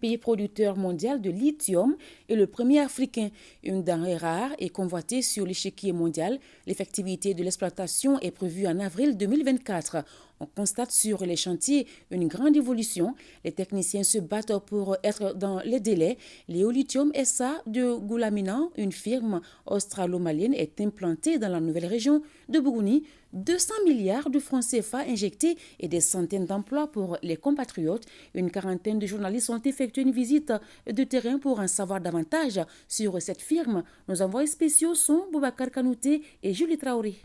pays producteur mondial de lithium et le premier africain, une denrée rare et convoitée sur l'échiquier mondial. L'effectivité de l'exploitation est prévue en avril 2024. On constate sur les chantiers une grande évolution. Les techniciens se battent pour être dans les délais. Léolithium SA de Goulamina, une firme australo-malienne, est implantée dans la nouvelle région de Bougouni. 200 milliards de francs CFA injectés et des centaines d'emplois pour les compatriotes. Une quarantaine de journalistes ont effectué une visite de terrain pour en savoir davantage sur cette firme. Nos envoyés spéciaux sont Boubacar Kanouté et Julie Traoré.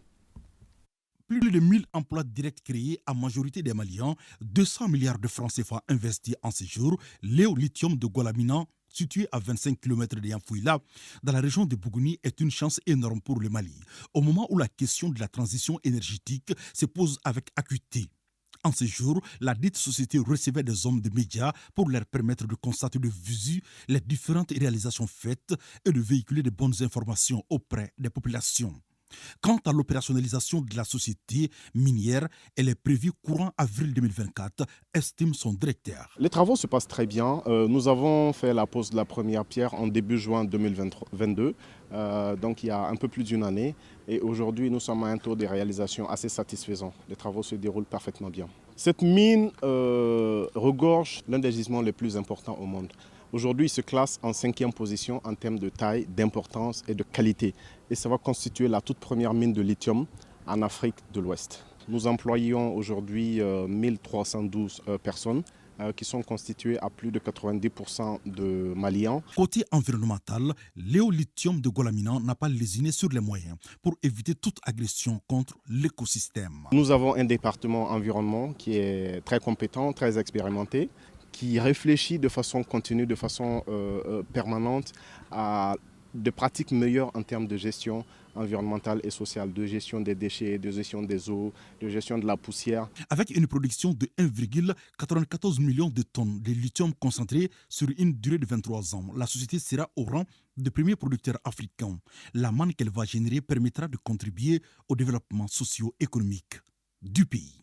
Plus de 1000 emplois directs créés, à majorité des Maliens, 200 milliards de francs CFA investis en séjour, Léolithium de Goulamina, situé à 25 km de Yamfouila, dans la région de Bougouni, est une chance énorme pour le Mali, au moment où la question de la transition énergétique se pose avec acuité. En ce jour, la dite société recevait des hommes de médias pour leur permettre de constater de visu les différentes réalisations faites et de véhiculer de bonnes informations auprès des populations. Quant à l'opérationnalisation de la société minière, elle est prévue courant avril 2024, estime son directeur. Les travaux se passent très bien. Nous avons fait la pose de la première pierre en début juin 2022, donc il y a un peu plus d'une année. Et aujourd'hui, nous sommes à un taux de réalisation assez satisfaisant. Les travaux se déroulent parfaitement bien. Cette mine regorge l'un des gisements les plus importants au monde. Aujourd'hui, il se classe en 5e position en termes de taille, d'importance et de qualité. Et ça va constituer la toute première mine de lithium en Afrique de l'Ouest. Nous employons aujourd'hui 1312 personnes qui sont constituées à plus de 90% de Maliens. Côté environnemental, Léolithium de Goulamina n'a pas lésiné sur les moyens pour éviter toute agression contre l'écosystème. Nous avons un département environnement qui est très compétent, très expérimenté, qui réfléchit de façon continue, de façon permanente à de pratiques meilleures en termes de gestion environnementale et sociale, de gestion des déchets, de gestion des eaux, de gestion de la poussière. Avec une production de 1,94 million de tonnes de lithium concentré sur une durée de 23 ans, la société sera au rang de premier producteur africain. La manne qu'elle va générer permettra de contribuer au développement socio-économique du pays.